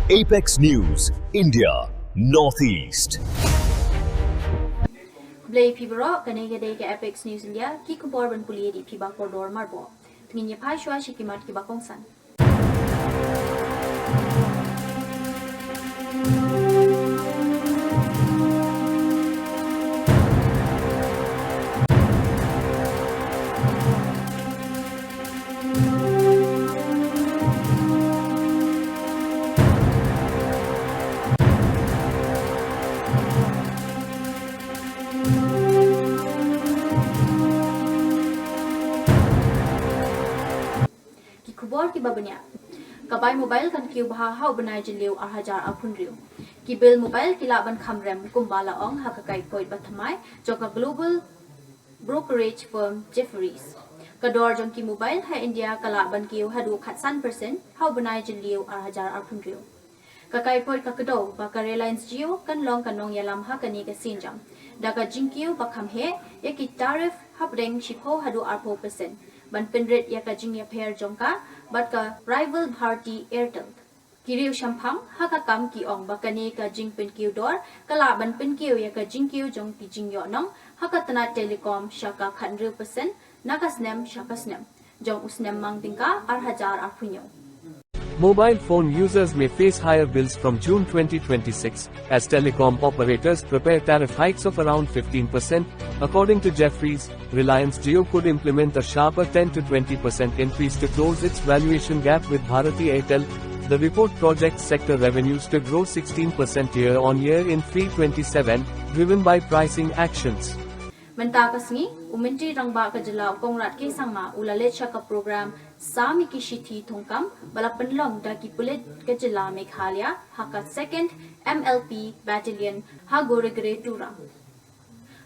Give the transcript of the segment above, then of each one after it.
Apex News, India, Northeast. Blay Pibro, Kanega Apex News India, Kikuborban Puli, Piba Cordor Marbo. Twinya Pashua Shikimat Kibakongsan. Kubor ki babanya kabai mobile kan kiu bha hau banai jiliu 1000 riu ki bill mobile kila ban khamrem kumbala ong hakakai poi bathamai joka global brokerage firm Jefferies kador jong ki mobile ha India kala ban kiu hadu khatsan percent hau banai jiliu 1000 riu kakai poi kakado ba ka Reliance Jio kan long kanong yalam ha kani ka sinjam daga jingkiu bakham he yaki tariff habreng shipo hadu 4% ban penret ya ka jingya pair jongka bat ka rival Bharti Airtel kiriu shampang ha ka kam ki ong bakani ka jing pen kiu dor kala ban pen kiu ya ka jing kiu jong ti jing yo nong ha ka tana telecom shaka 100% nakasnem shakasnem jong usnem mang tingka 1000 Mobile phone users may face higher bills from June 2026, as telecom operators prepare tariff hikes of around 15%. According to Jefferies, Reliance Jio could implement a sharper 10 to 20% increase to close its valuation gap with Bharti Airtel. The report projects sector revenues to grow 16% year-on-year in 327, driven by pricing actions. Menta kasngi umentri rangba ka jila kongrat ke sangma ulale chaka program sami ki shithi thongkam balapan long da ki pulit ka jila Meghalaya haka second MLP battalion ha goregre tura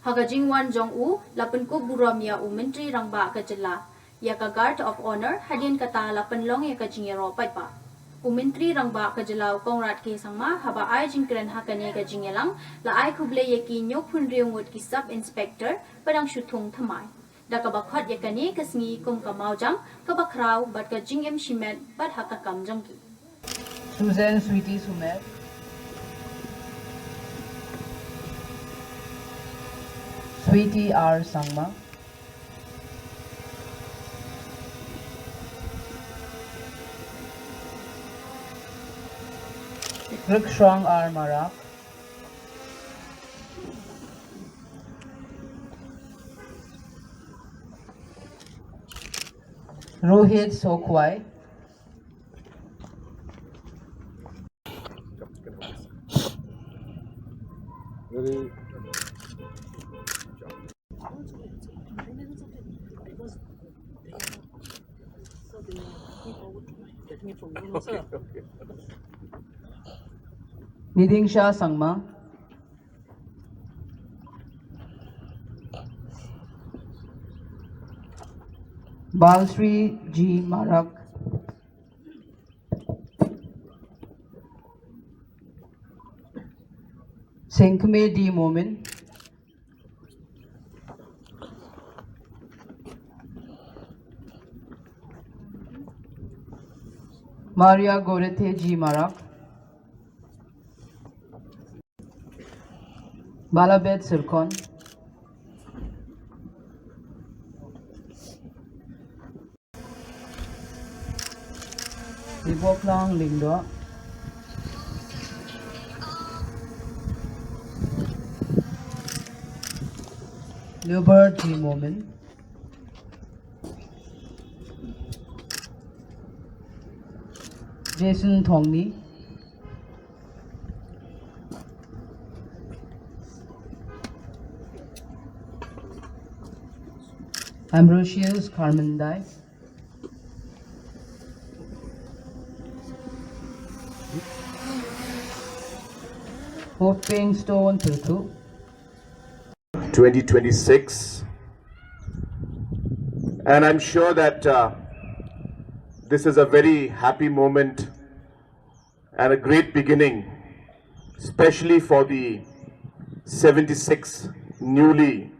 haka jingwan jong u lapan ko buramya umentri rangba ka jila ya ka guard of honor hadin kata lapan long ya ka jingero paipa umentri rangba ka jila kongrat ke sangma haba ai jingkren hakane ka jingelang la ai khuble yaki nyokphun riungut ki sub inspector padang shuthung thamai da ka bakhot yakani kasngi kum kamau jam ka bakrau bat ka jingem shimet bat hakka kam jang ki Susan Sweetie Sumer Sweetie R Sangma Rikshrang R Marak Rohit Sokwai Nidingsha Sangma Balsri G Marak Senkme D Momin Maria Gorethe G Marak Balabed Sirkon Iboklang Lingdo Lubert G Momin Jason Thongni Ambrosius Carmendai Hoping Stone Turtu 2026, and I'm sure that this is a very happy moment and a great beginning, especially for the 76 newly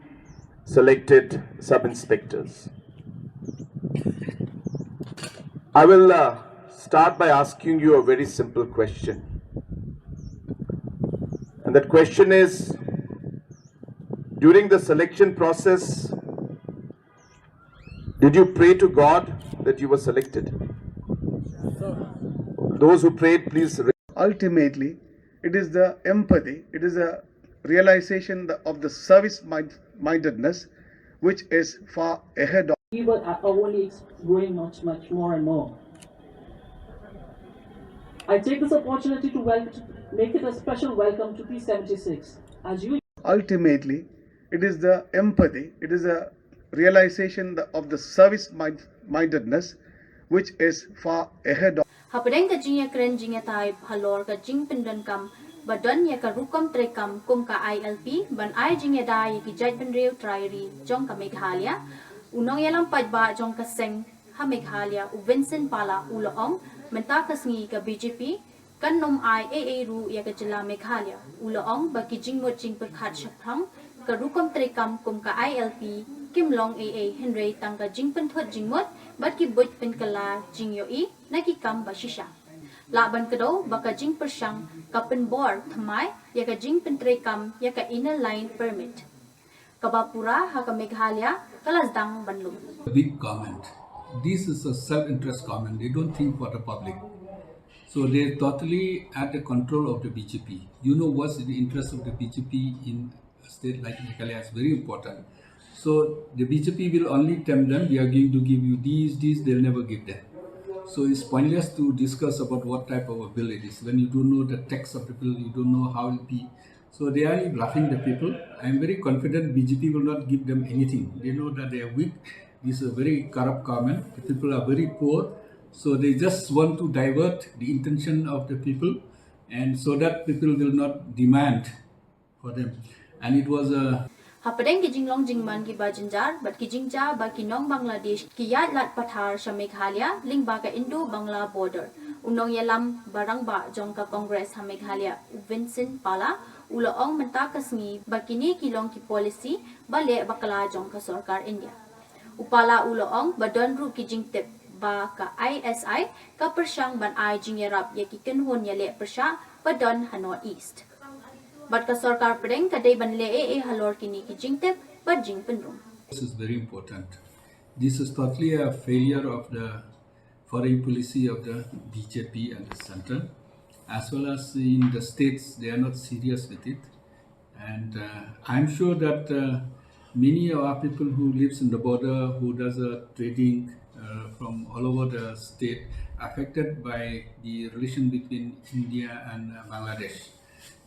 selected sub-inspectors. I will start by asking you a very simple question. And that question is, during the selection process, did you pray to God that you were selected? Those who prayed, please. Ultimately, it is the empathy, it is a realization of the service mindedness which is far ahead of. People are only growing much more and more. I take this opportunity to make it a special welcome to P76. As you Ultimately, it is the empathy, it is a realization of the service mindedness which is far ahead of. Hapadeng ka jing ya kren jing ya tai halor ka jing pindan kam badan ya ka rukam trekam kum ka ILP ban ai jing ya dai ki jaj ben reu trairi jong ka Meghalaya unong ya lam paj ba jong ka seng ha Meghalaya u Vincent Pala uloong menta ka sngi ka BJP kan nom IAA ru ya ka jila Meghalaya uloong ba ki jing mo jing per khat shaprang ka rukam trekam kum ka ILP Kim Long AA Henry tang ka jing pen thot jing mot bat ki boj pen kala jing yo I na ki kam ba shisha la ban kado ba ka jing persang ka pen bor thamai ya ka jing pen tre kam ya ka inner line permit ka ba pura ha ka Meghalaya kalas dang banlum big government. This is a self-interest government. They don't think for the public. So they're totally at the control of the BJP. You know what's the interest of the BJP in a state like Meghalaya is very important. So the BJP will only tell them, we are going to give you these, they'll never give them. So it's pointless to discuss about what type of a bill it is. When you don't know the text of the bill, you don't know how it will be. So they are bluffing the people. I am very confident BJP will not give them anything. They know that they are weak. This is a very corrupt government. The people are very poor. So they just want to divert the intention of the people, and so that people will not demand for them. And it was a Hapadeng ki jinglong jingman ki ba jinjar bat ki jingja ba ki nong Bangladesh ki yat lat pathar sa Meghalaya ling ba ka Indo Bangla border unong yalam barang ba jong ka Congress ha Meghalaya Vincent Pala uloong menta ka sngi ba kini kilong ki policy ba le bakala jong ka sarkar India upala uloong ba don ru ki jingtip ba ka ISI ka persyang ban ai jingerap ya ki kenhon ya le persya ba don ha North East But ka sarkar padeng kadai banle halor kini ki jingtep but jing penrung. This is very important. This is totally a failure of the foreign policy of the BJP and the center, as well as in the states. They are not serious with it, and I'm sure that many of our people who lives in the border, who does trading from all over the state, affected by the relation between India and Bangladesh.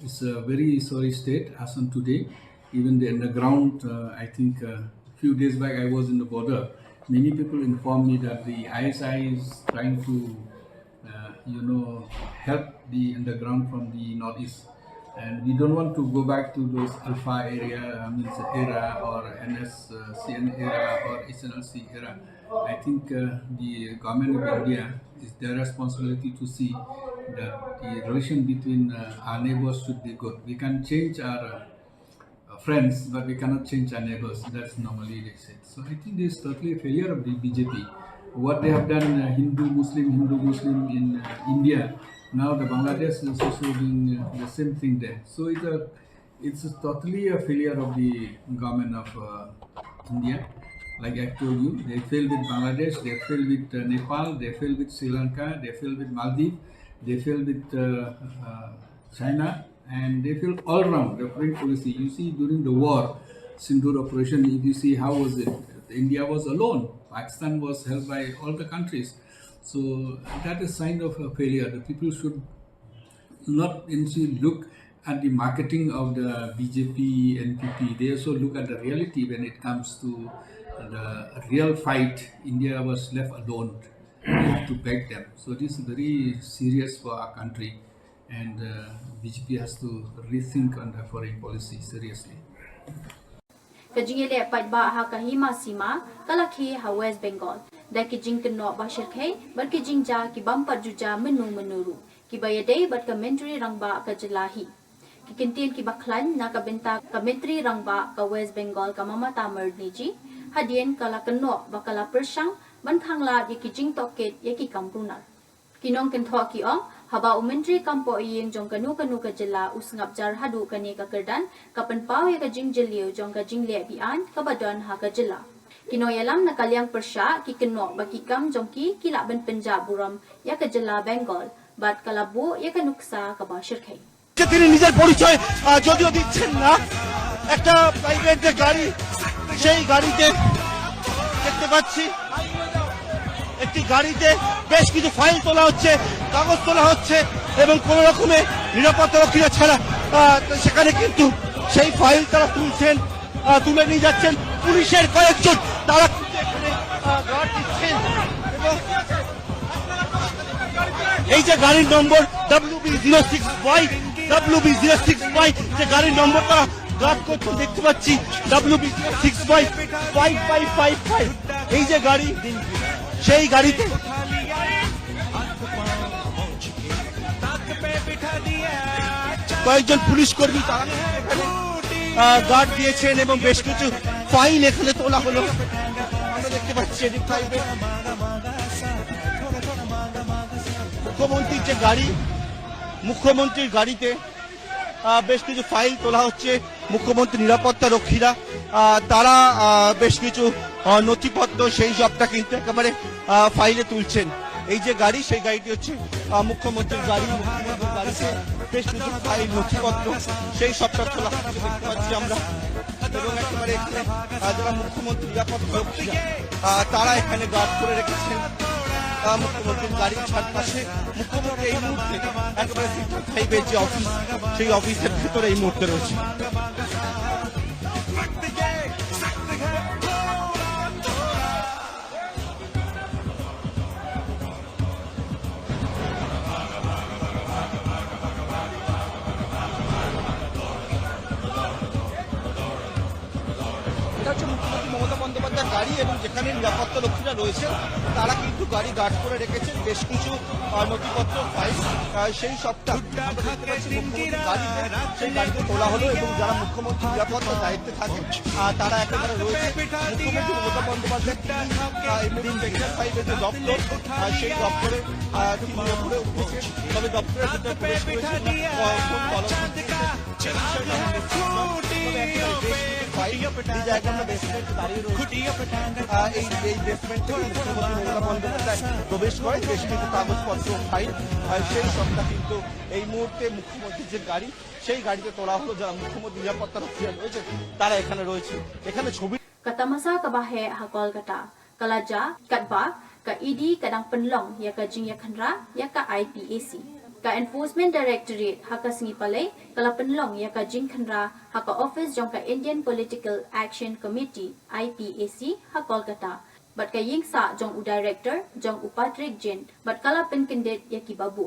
It's a very sorry state as on today. Even the underground, I think a few days back I was in the border. Many people informed me that the ISI is trying to, help the underground from the northeast. And we don't want to go back to those Alpha area, era or NSCN era or SNLC era. I think the government of India is their responsibility to see that the relation between our neighbors should be good. We can change our friends, but we cannot change our neighbors. That's normally they say. So I think this is totally a failure of the BJP. What they have done, Hindu-Muslim in India, now the Bangladesh is also doing the same thing there. So it's totally a failure of the government of India. Like I told you, they failed with Bangladesh, they failed with Nepal, they failed with Sri Lanka, they failed with Maldives, they failed with China, and they failed all around the foreign policy. You see, during the war, Sindoor operation, if you see how was it, India was alone. Pakistan was held by all the countries. So that is sign of a failure. The people should not look at the marketing of the BJP, NPP. They also look at the reality when it comes to the real fight. India was left alone. We have to beg them. So this is very serious for our country, and BJP has to rethink on the foreign policy seriously. Kajingile pa ha kahima sima kalakhi ha West Bengal da kijing keno ba shirkhe bar kijing ja ki bampat juja menuru ki bayade bat commentary rangba ka jelahi ki kintin ki baklan na ka benta commentary rangba ka West Bengal ka mamata merdiji hadien kala keno bakala persyang ban khangla ye kijing toket ye ki kampruna kinong kentho ki ong Haba Umentri Kampo Iyeng jong kanu ka jela usngap jar hadu kani ka kerdan kapan pau ya ka jing jeliu jong ka jing le bian ka badon ha ka jela. Kinoyalam nakaliang persya ki kenok baki kam jong ki la ben Punjab buram ya ka jela Bengal bat kalabu ya ka nuksa ka ba shirkai. তিনি নিজের পরিচয় যদিও দিচ্ছেন না একটা private যে গাড়ি সেই গাড়িতে দেখতে পাচ্ছি একটি গাড়িতে বেশ কিছু ফাইল তোলা হচ্ছে কাগজ তোলা হচ্ছে এবং কোন রকমের নিরাপত্তা রক্ষীরা ছাড়া সেখানে কিন্তু সেই ফাইল তারা তুলে নিয়ে যাচ্ছেন পুলিশের কয়েকজন তারা কিন্তু এখানে গার্ড দিচ্ছেন এবং এই যে গাড়ির নম্বর WB06Y যে গাড়ির নম্বর তারা গার্ড করতে দেখতে পাচ্ছি WB06Y5555 এই যে গাড়ি সেই গাড়িতে কয়েকজন পুলিশ কর্মী তারা গার্ড দিয়েছেন এবং বেশ কিছু ফাইল এখানে তোলা হলো আমরা দেখতে পাচ্ছি মুখ্যমন্ত্রীর যে গাড়ি মুখ্যমন্ত্রীর গাড়িতে বেশ কিছু ফাইল তোলা হচ্ছে মুখ্যমন্ত্রী নিরাপত্তা রক্ষীরা তারা বেশ কিছু নথিপত্র সেই সবটা কিন্তু একেবারে ফাইলে তুলছেন এই যে গাড়ি সেই গাড়িটি হচ্ছে মুখ্যমন্ত্রীর গাড়ি মুখ্যমন্ত্রীর গাড়িতে বেশ কিছু ফাইল নথিপত্র সেই সবটা তোলা হচ্ছে দেখতে পাচ্ছি আমরা এবং একেবারে এখানে যারা মুখ্যমন্ত্রী নিরাপত্তা রক্ষীরা তারা এখানে গার্ড করে রেখেছেন মুখ্যমন্ত্রীর গাড়ির চারপাশে মুখ্যমন্ত্রী এই মুহূর্তে একেবারে সেক্টর 5 এর যে অফিস সেই অফিসের ভেতরে এই মুহূর্তে রয়েছে মুখ্যমন্ত্রী মমতা বন্দ্যোপাধ্যায়ের গাড়ি এবং যেখানে নিরাপত্তা রক্ষীরা রয়েছে তারা কিন্তু গাড়ি গার্ড করে রেখেছেন বেশ কিছু নথিপত্র ফাইল সেই সবটা মুখ্যমন্ত্রীর গাড়িতে সেই গাড়িতে তোলা হলো এবং যারা মুখ্যমন্ত্রী নিরাপত্তার দায়িত্বে থাকেন তারা একেবারে রয়েছে মুখ্যমন্ত্রী মমতা বন্দ্যোপাধ্যায় যে দপ্তর সেই দপ্তরে তিনি ওপরে উঠেছে তবে দপ্তরের ভিতরে প্রবেশ করেছে প্রবেশ করে বেশ কিছু কাগজপত্র ফাইল সেই সবটা কিন্তু এই মুহূর্তে মুখ্যমন্ত্রীর যে গাড়ি সেই গাড়িতে তোলা হলো যারা মুখ্যমন্ত্রী নিরাপত্তা রক্ষীরা রয়েছে তারা এখানে রয়েছে এখানে ছবি Katamasa kabahe hakol kata kalaja katba ka ED kadang penlong ya ka jing ya khandra ya ka IPAC ka Enforcement Directorate haka singi palai kala penlong ya ka jing khandra haka office jong ka Indian Political Action Committee IPAC hakol kata bat ka ying sa jong u director jong upatrik jin bat kala pen kendet ya ki babu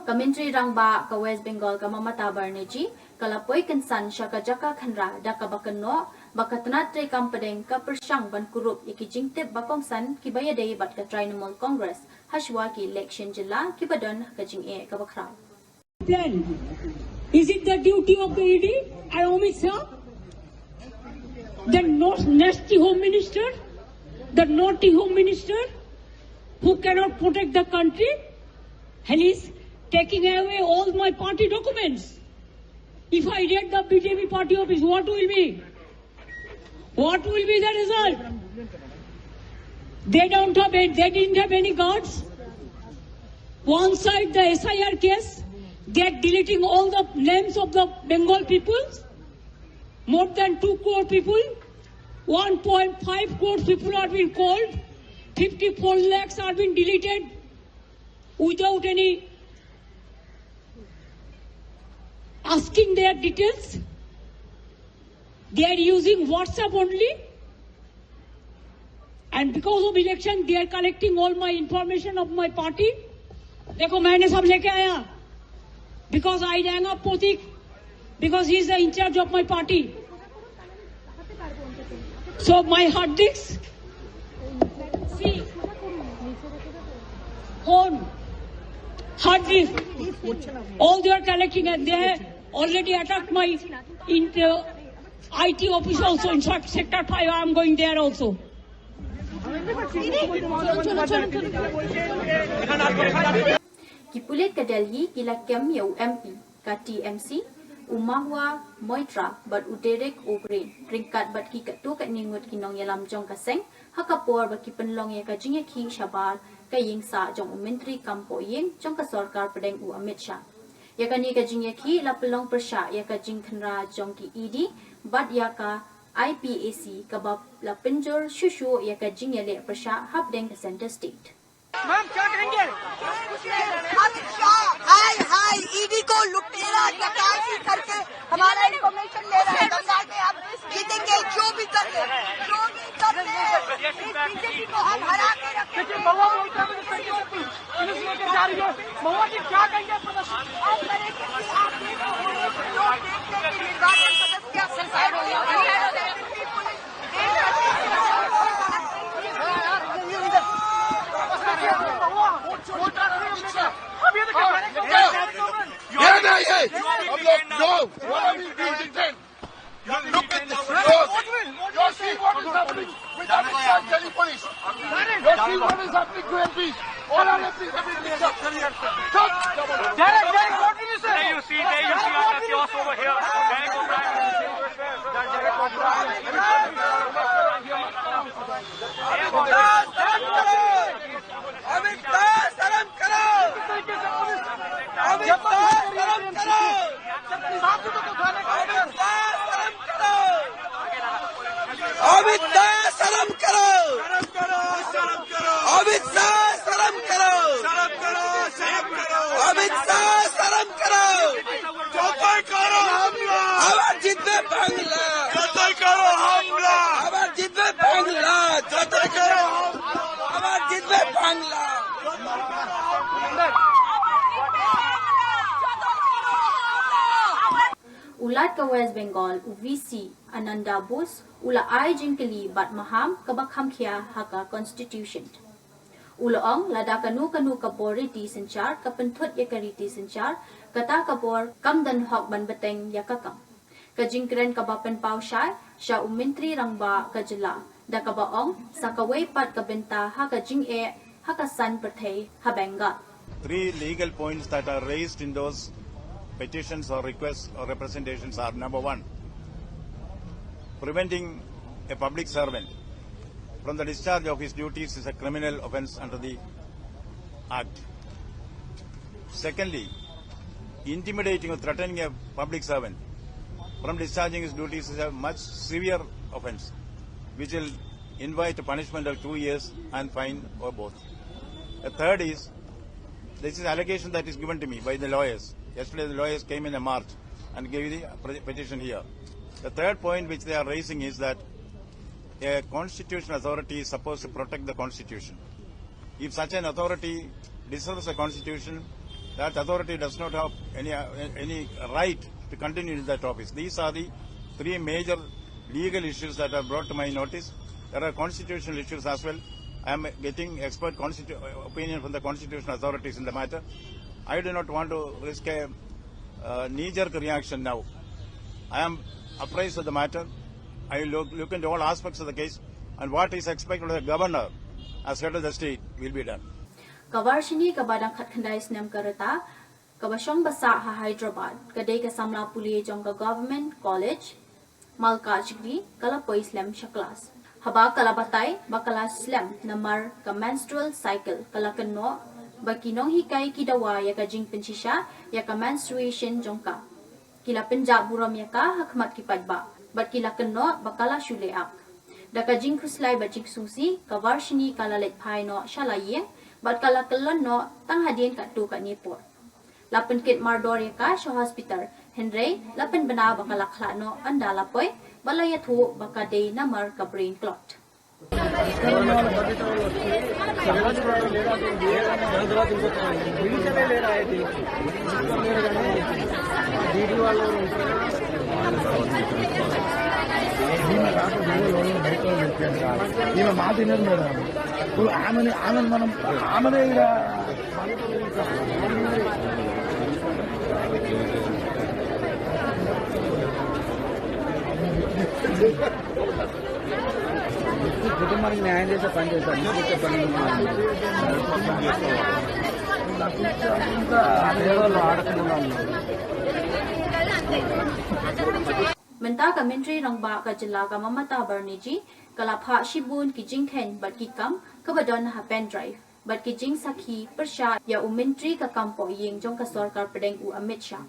ka Menteri Rangba ka West Bengal ka Mamata Banerjee kala poi kensan shaka jaka khandra da ka bakanno bakatnat tre kampadeng ka persyang ban kurup yaki jingtip bakongsan ki bayadei bat ka Trinamool Congress hashwa ki election jilla ki badon ka jing e ka bakra plan is it the duty of the ED and Amit Shah the nasty home minister the naughty home minister who cannot protect the country and is taking away all my party documents. If I read the BJP party office, what will be? What will be the result? They didn't have any guards. One side the SIR case, they're deleting all the names of the Bengal people. More than 2 crore people. 1.5 crore people are being called. 54 lakhs are being deleted without any asking their details. They are using WhatsApp only. And because of election, they are collecting all my information of my party. देखो मैंने सब लेके आया. Because I rang up Potik. Because he is the in charge of my party. So my hard disks. See. Phone. Hard disk. All they are collecting and they have already attacked my IT office also. In fact, Sector 5, I am going there also. ki pulit ka Delhi kila kem ya UMP ka TMC umahwa moitra bat uderek obre ringkat bat ki katu ka ningut kinong yalam jong ka seng hakapor ba ki penlong ya ka jingya ki shabar ka yingsa jong menteri kampo ying jong ka sarkar pedeng u Amit Shah ya ka ni ka jingya ki la pelong persha ya ka jing khnra jong ki ED bat ya ka IPAC ka bab la penjor shushu ya ka jingya le persha hab deng ka center state ma'am क्या कहेंगे अमित शाह हाय ED को लुटेरा डकैती करके हमारा information ले रहे हैं बंगाल में आप जीतेंगे जो भी कर ले बीजेपी को हम हरा के रखेंगे महुआ में उत्तर प्रदेश पुलिस लेकर जा रही है महुआ जी क्या कहेंगे प्रदर्शन आप करेंगे आप लोग देखते हैं कि निर्वाचन सदस्य साइड हो गया Look at the you see what is happening with Amit Shah Delhi police. You see what is happening to MPs. All our MPs have been mixed up. Derek, what did you say? There you see the chaos over here. Derek O'Brien. Amit Shah, शर्म करो. Amit Shah, शर्म करो. अमित शाह शर्म करो अमित शाह शर्म करो अमित शाह शर्म करो जतई करो हमला আবার জিতবে বাংলা জতই করো হামলা আবার জিতবে বাংলা জতই করো আবার জিতবে Bangla Ulat ka West Bengal UVC Ananda Bose ula ai jingkeli bat maham kabakham khia haka constitution ula ong lada kanu ka boriti senchar ka penthut ya kariti senchar kata ka bor kam dan hok ban beteng ya kakam ka jingkren ka bapen pau shai sha umintri rangba ka jila da ka ba ong sakawai pat ka benta haka jing e haka san perthei ha bengal. 3 legal points that are raised in those petitions or requests or representations are: number 1, preventing a public servant from the discharge of his duties is a criminal offence under the Act. Secondly, intimidating or threatening a public servant from discharging his duties is a much severe offence, which will invite a punishment of 2 years and fine or both. The third is, this is allegation that is given to me by the lawyers. Yesterday the lawyers came in a march and gave the petition here. The third point which they are raising is that a constitutional authority is supposed to protect the constitution. If such an authority disturbs the constitution, that authority does not have any right to continue in that office. These are the 3 major legal issues that are brought to my notice. There are constitutional issues as well. I am getting expert opinion from the constitutional authorities in the matter. I do not want to risk a knee-jerk reaction now. I am apprised of the matter. I will look into all aspects of the case, and what is expected of the governor as head of the state will be done. Kawarshini kabadang khatkhandai snam karata kabashong basa ha Hyderabad kadai ka samla puli jong ka government college malkajgri kala poislam shaklas haba kala batai bakala slam namar ka menstrual cycle kala kanno bakinong hikai kidawa ya ka jing pensisha ya ka menstruation jongka kila penjab buram ya ka hakmat kipadba bat kila kanno bakala shuleak da ka jing khuslai ba jing susi kawarshini kala let phai no shalayeng bat kala kelon no tang hadien ka tu ka nipor lapen kit mardor ya ka sho hospital henry lapen bana bakala khla no anda lapoy balaya thu bakade namar ka brain clot కుటుంబానికి న్యాయం చేసే పని చేస్తారు Menta ka menteri rangba ka jela ka Mamata Banerjee kalapha shibun ki jingkhen bat ki kam ka badon ha pen drive bat ki jing sakhi persha ya menteri ka kampo yeng jong ka sarkar pedeng u Amit Shah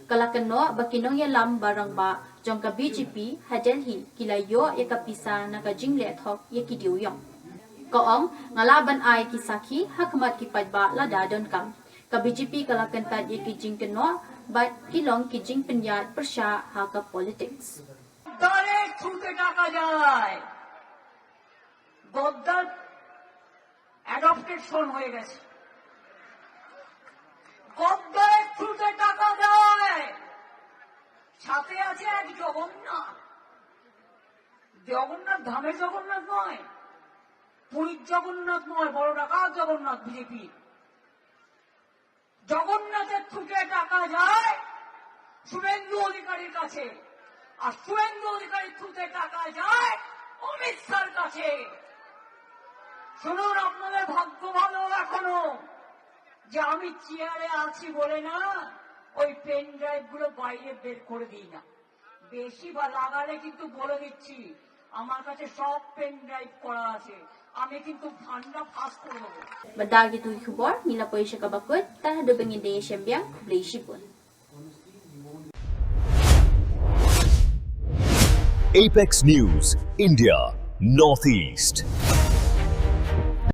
kalakano bakinong ya lam barang ba jong ka BJP ha Delhi kilayo ya ka pisa na ka jingle thok ya ki diu yong kaong ngalaban ai ki sakhi hakmat ki padba la da don kam ka BJP kalakan tat ya ki jing keno but kilong ki jing penyat persha ha ka politics দলে ছুটে টাকা যায় গদ্দার অ্যাডপ্টেশন হয়ে গেছে গদ্দারের ছুটে টাকা যায় সাথে আছে এক জগন্নাথ জগন্নাথ ধামে জগন্নাথ নয় পুরীর জগন্নাথ নয় বড় টাকা জগন্নাথ বিজেপি জগন্নাথের ছুটে টাকা যায় শুভেন্দু অধিকারীর কাছে আর শুভেন্দু অধিকারীর থ্রুতে টাকা যায় অমিত শাহর কাছে শুনুন আপনাদের ভাগ্য ভালো এখনো যে আমি চেয়ারে আছি বলে না ওই পেন ড্রাইভ গুলো বাইরে বের করে দিই না বেশি বা লাগালে কিন্তু বলে দিচ্ছি আমার কাছে সব পেন ড্রাইভ করা আছে আমি কিন্তু ভান্ডা ফাঁস করে দেবো badagi tu khubor nila poisha ka bakut ta do bengin de shembyang blei shipun Apex News, India, Northeast.